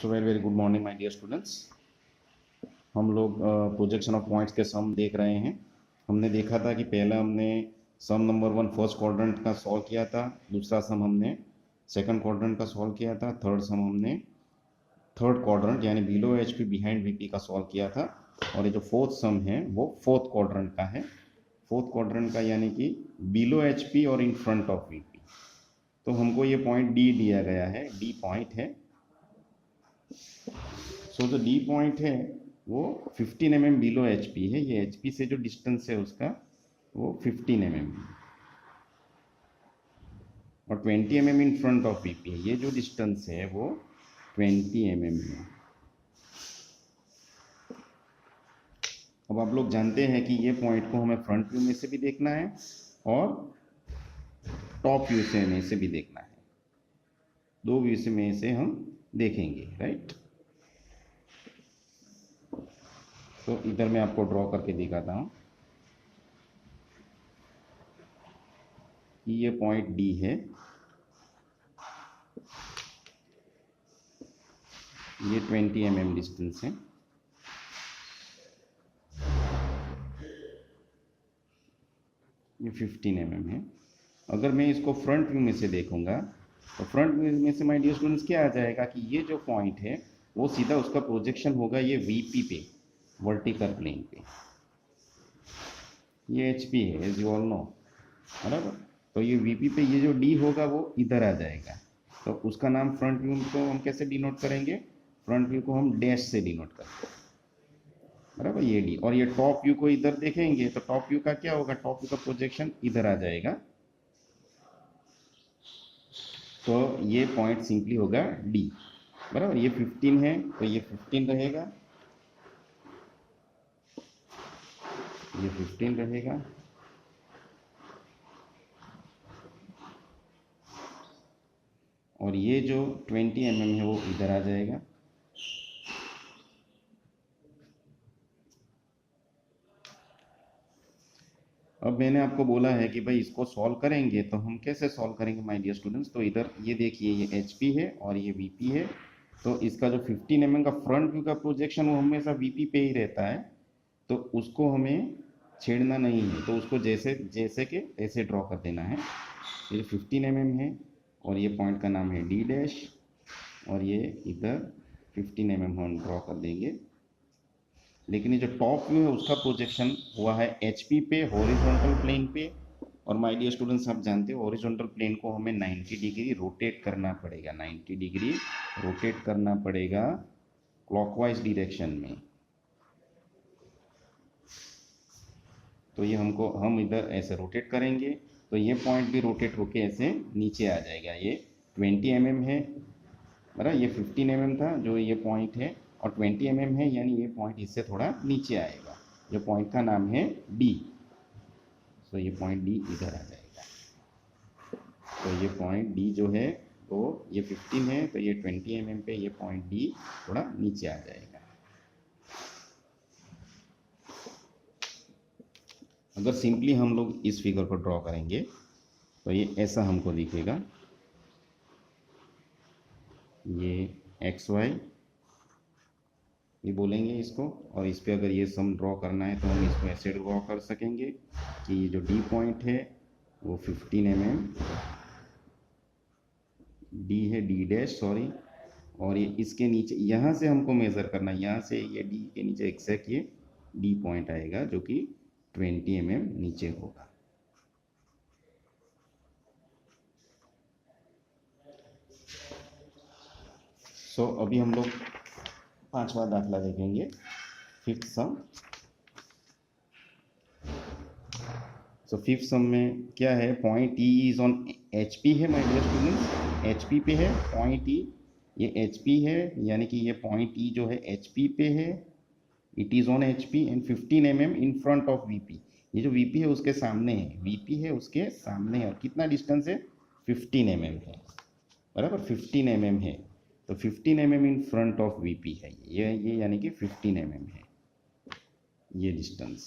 So very very good morning my dear students. हम लोग projection of points के सम देख रहे हैं। हमने देखा था कि पहला हमने सम नंबर 1 फर्स्ट क्वाड्रेंट का सॉल्व किया था, दूसरा सम हमने सेकंड क्वाड्रेंट का सॉल्व किया था, थर्ड सम हमने थर्ड क्वाड्रेंट यानी बिलो एचपी बिहाइंड वीपी का सॉल्व किया था, और ये जो फोर्थ सम है वो फोर्थ क्वाड्रेंट का है। फोर्थ क्वाड्रेंट का यानी कि बिलो एचपी और इन फ्रंट ऑफ वीपी। तो हमको ये पॉइंट डी दिया गया है, डी पॉइंट है। सो जो डी पॉइंट है वो 15 mm बिलो एचपी है। ये एचपी से जो डिस्टेंस है उसका वो 15 mm है, और 20 mm in front of VP है। ये जो डिस्टेंस है वो 20 mm है। अब आप लोग जानते हैं कि ये पॉइंट को हमें फ्रंट व्यू में से भी देखना है और टॉप व्यू से में से भी देखना है। दो व्यू से में से हम देखेंगे, राइट। तो इधर मैं आपको ड्रॉ करके दिखाता हूँ कि ये पॉइंट डी है, ये 20 mm डिस्टेंस है, ये 15 mm है। अगर मैं इसको फ्रंट व्यू में से देखूंगा तो फ्रंट व्यू में से माय डियर स्टूडेंट्स क्या आ जाएगा कि ये जो पॉइंट है वो सीधा उसका प्रोजेक्शन होगा ये वीपी पे, वर्टिकल प्लेन पे। ये एचपी है एज यू ऑल नो, बराबर। तो ये वीपी पे ये जो डी होगा वो इधर आ जाएगा। तो उसका नाम फ्रंट व्यू को हम कैसे डिनोट करेंगे? फ्रंट व्यू को हम डैश से डिनोट करते हैं, बराबर, ये डी। और ये टॉप व्यू को इधर देखेंगे तो टॉप व्यू का क्या होगा? टॉप व्यू का प्रोजेक्शन इधर आ जाएगा। तो ये पॉइंट सिंपली होगा डी, बराबर। ये 15 है तो ये 15 रहेगा, ये 15 रहेगा, और ये जो 20 mm है वो इधर आ जाएगा। अब मैंने आपको बोला है कि भाई इसको सॉल्व करेंगे, तो हम कैसे सॉल्व करेंगे माय डियर स्टूडेंट्स? तो इधर ये देखिए, ये एचपी है और ये वीपी है। तो इसका जो 15 mm का फ्रंट व्यू का प्रोजेक्शन वो हमेशा वीपी पे ही रहता है, तो उसको हमें छेड़ना नहीं है। तो उसको जैसे जैसे के ऐसे ड्रॉ कर देना है। ये 15 mm है और ये पॉइंट का नाम है डी डैश, और ये इधर 15 mm हम ड्रॉ कर देंगे। लेकिन ये जो टॉप व्यू है उसका प्रोजेक्शन हुआ है एचपी पे, हॉरिजॉन्टल प्लेन पे। और माय डियर स्टूडेंट्स, आप जानते हो हॉरिजॉन्टल प्लेन को हमें 90 डिग्री रोटेट करना पड़ेगा, 90 डिग्री रोटेट करना पड़ेगा क्लॉकवाइज डायरेक्शन में। तो ये हम इधर ऐसे रोटेट करेंगे तो ये पॉइंट भी रोटेट होके ऐसे नीचे आ जाएगा। ये 20 mm है, बराबर। ये 15 mm था जो ये पॉइंट है, और 20 mm है यानी ये पॉइंट इससे थोड़ा नीचे आएगा। जो पॉइंट का नाम है डी। तो ये पॉइंट डी इधर आ जाएगा। तो ये पॉइंट डी जो है तो ये 15 है, तो ये 20 mm पे ये पॉइंट डी थोड़ा नीचे आ जाएगा। अगर सिंपली हम लोग इस फिगर को ड्रॉ करेंगे तो ये ऐसा हमको दिखेगा। ये एक्स वाई ये बोलेंगे इसको, और इस पे अगर ये सम ड्रॉ करना है तो हम इसको ऐसे ड्रॉ कर सकेंगे कि ये जो डी पॉइंट है वो 15 mm डी है, डी डैश सॉरी, और ये इसके नीचे यहाँ से हमको मेज़र करना है, यहाँ से ये डी के नीचे एग्जैक्ट ये डी पॉइंट आएगा जो कि 20 mm नीचे होगा। सो अभी हम लोग पांचवा दाखला देखेंगे, फिफ्थ सम। सो फिफ्थ सम में क्या है? Point E is on HP है माय डियर स्टूडेंट्स, एचपी पे है पॉइंट ई। ये एचपी है यानी कि ये पॉइंट ई जो है एचपी पे है, it is on HP and 15 mm in front of VP. ये जो वीपी है उसके सामने है, वीपी है उसके सामने है, और कितना डिस्टेंस है? 15 mm है, बराबर। 15 mm है तो 15 mm in front of VP है ये यानी कि 15 mm है ये डिस्टेंस।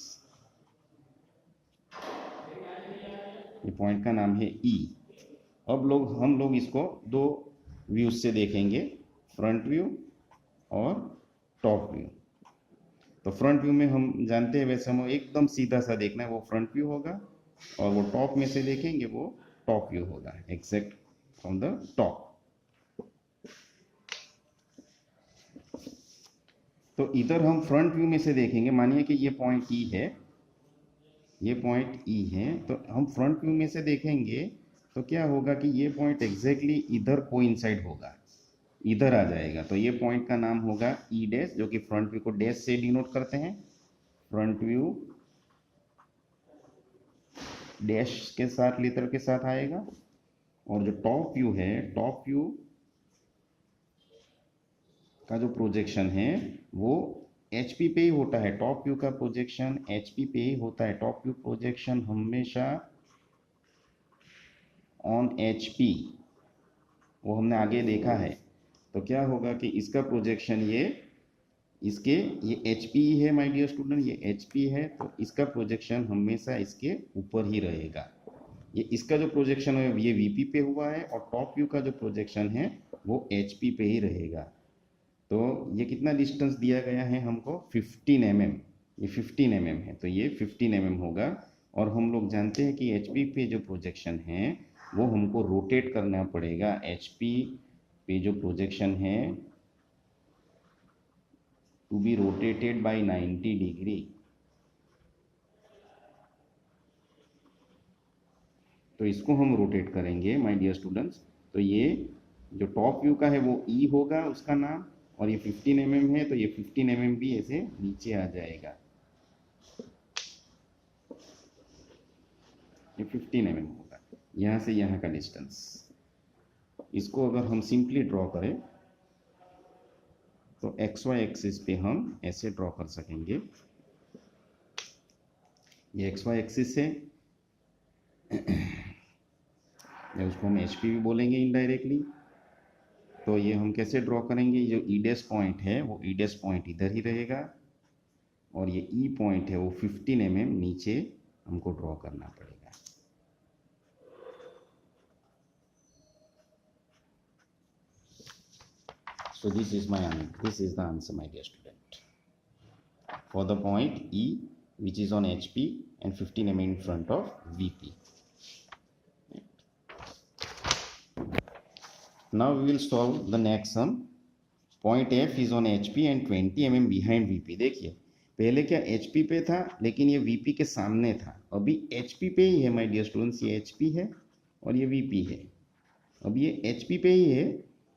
ये पॉइंट का नाम है ई। अब हम लोग इसको दो व्यूज से देखेंगे, फ्रंट व्यू और टॉप व्यू। तो फ्रंट व्यू में हम जानते हैं वैसे हमें एकदम सीधा सा देखना है, वो फ्रंट व्यू होगा, और वो टॉप में से देखेंगे वो टॉप व्यू होगा, एग्जैक्ट फ्रॉम द टॉप। तो इधर हम फ्रंट व्यू में से देखेंगे, मानिए कि ये पॉइंट ई है, ये पॉइंट ई है, तो हम फ्रंट व्यू में से देखेंगे तो क्या होगा कि ये पॉइंट एग्जैक्टली इधर कोइंसाइड होगा, इधर आ जाएगा। तो ये पॉइंट का नाम होगा ई डैश, जो कि फ्रंट व्यू को डैश से डिनोट करते हैं। फ्रंट व्यू डैश के साथ लेटर के साथ आएगा, और जो टॉप व्यू है, टॉप व्यू का जो प्रोजेक्शन है वो एचपी पे ही होता है। टॉप व्यू का प्रोजेक्शन एचपी पे ही होता है। टॉप व्यू प्रोजेक्शन हमेशा ऑन एचपी, वो हमने आगे देखा है। तो क्या होगा कि इसका प्रोजेक्शन ये एच पी है माय डियर स्टूडेंट, ये एच पी है, तो इसका प्रोजेक्शन हमेशा इसके ऊपर ही रहेगा। ये इसका जो प्रोजेक्शन है ये वीपी पे हुआ है, और टॉप व्यू का जो प्रोजेक्शन है वो एच पी पे ही रहेगा। तो ये कितना डिस्टेंस दिया गया है हमको, 15 mm, ये 15 mm है, तो ये 15 mm होगा। और हम लोग जानते हैं कि एच पी पे जो प्रोजेक्शन है वो हमको रोटेट करना पड़ेगा। एच पी पे जो प्रोजेक्शन है to be rotated by 90 degree. तो इसको हम रोटेट करेंगे माय डियर स्टूडेंट्स। तो ये जो टॉप व्यू का है वो ई होगा उसका नाम, और ये 15 mm है, तो ये 15 mm भी ऐसे नीचे आ जाएगा, ये 15 mm होगा, यहाँ से यहाँ का डिस्टेंस। इसको अगर हम सिंपली ड्रॉ करें तो एक्स वाई एक्सिस पे हम ऐसे ड्रॉ कर सकेंगे। ये एक्स वाई एक्सिस है, या उसको हम एच पी भी बोलेंगे इनडायरेक्टली। तो ये हम कैसे ड्रॉ करेंगे, जो ई डैश पॉइंट है वो ई डैश पॉइंट इधर ही रहेगा, और ये ई पॉइंट है वो 15 mm नीचे हमको ड्रॉ करना पड़ेगा। So this is the answer, my dear student, for the point E, which is on HP and 15 mm in front of VP. Now we will solve the next sum. Point F is on HP and 20 mm behind VP. देखिए पहले क्या HP पे था, लेकिन ये VP के सामने था। अभी HP पे ही है माय डियर स्टूडेंट्स, ये HP है और ये VP है। अब ये HP पे ही है,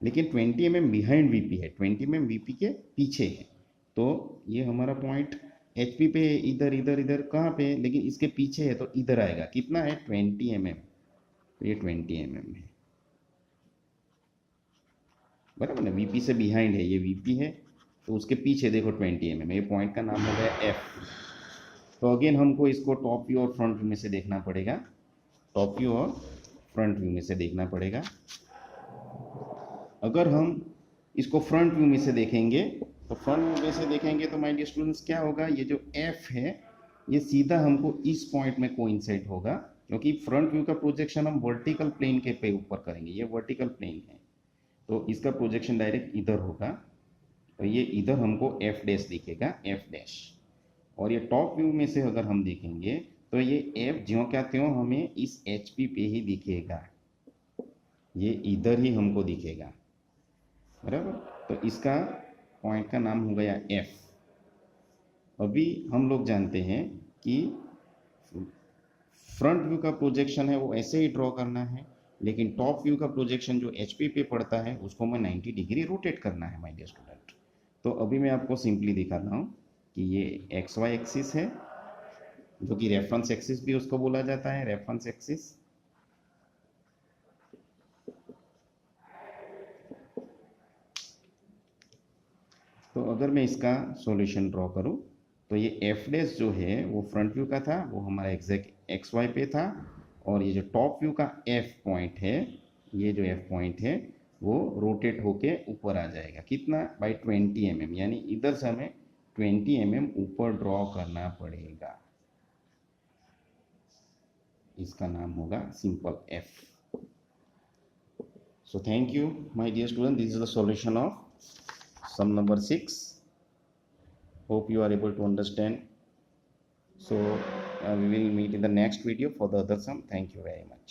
लेकिन 20 mm बिहाइंड VP है, 20 mm VP के पीछे है। तो ये हमारा पॉइंट HP पे इधर इधर इधर कहाँ पे, लेकिन इसके पीछे है, तो इधर आएगा। कितना है, 20 mm, तो ये 20 mm है, बराबर ना। VP से बिहाइंड है, ये VP है, तो उसके पीछे देखो 20 mm, ये पॉइंट का नाम हो गया F। तो अगेन हमको इसको टॉप व्यू और फ्रंट व्यू में से देखना पड़ेगा, टॉप व्यू और फ्रंट व्यू में से देखना पड़ेगा। अगर हम इसको फ्रंट व्यू में से देखेंगे, तो फ्रंट व्यू में से देखेंगे तो माय डियर स्टूडेंट्स क्या होगा, ये जो F है ये सीधा हमको इस पॉइंट में कोइंसाइड होगा, क्योंकि फ्रंट व्यू का प्रोजेक्शन हम वर्टिकल प्लेन के पे ऊपर करेंगे, ये वर्टिकल प्लेन है, तो इसका प्रोजेक्शन डायरेक्ट इधर होगा। तो ये इधर हमको F डैश दिखेगा, F डैश। और ये टॉप व्यू में से अगर हम देखेंगे तो ये F ज्यों क्या त्यों हमें इस HP पे ही दिखेगा, ये इधर ही हमको दिखेगा, बराबर। तो इसका पॉइंट का नाम हो गया F। अभी हम लोग जानते हैं कि फ्रंट व्यू का प्रोजेक्शन है वो ऐसे ही ड्रॉ करना है, लेकिन टॉप व्यू का प्रोजेक्शन जो HP पे पड़ता है उसको मैं 90 डिग्री रोटेट करना है माय डियर स्टूडेंट। तो अभी मैं आपको सिंपली दिखाता हूँ कि ये एक्स वाई एक्सिस है, जो कि रेफरेंस एक्सिस भी उसको बोला जाता है, रेफरेंस एक्सिस। तो अगर मैं इसका सॉल्यूशन ड्रॉ करूं तो ये एफ डैश जो है वो फ्रंट व्यू का था, वो हमारा एग्जैक्ट एक्स वाई पे था, और ये जो टॉप व्यू का एफ पॉइंट है, ये जो एफ पॉइंट है वो रोटेट होके ऊपर आ जाएगा, कितना, बाई 20 mm, यानी इधर से हमें 20 mm ऊपर ड्रॉ करना पड़ेगा। इसका नाम होगा simple F. So thank you my dear student, this is the solution of sum number 6. Hope you are able to understand. So we will meet in the next video for the other sum. Thank you very much.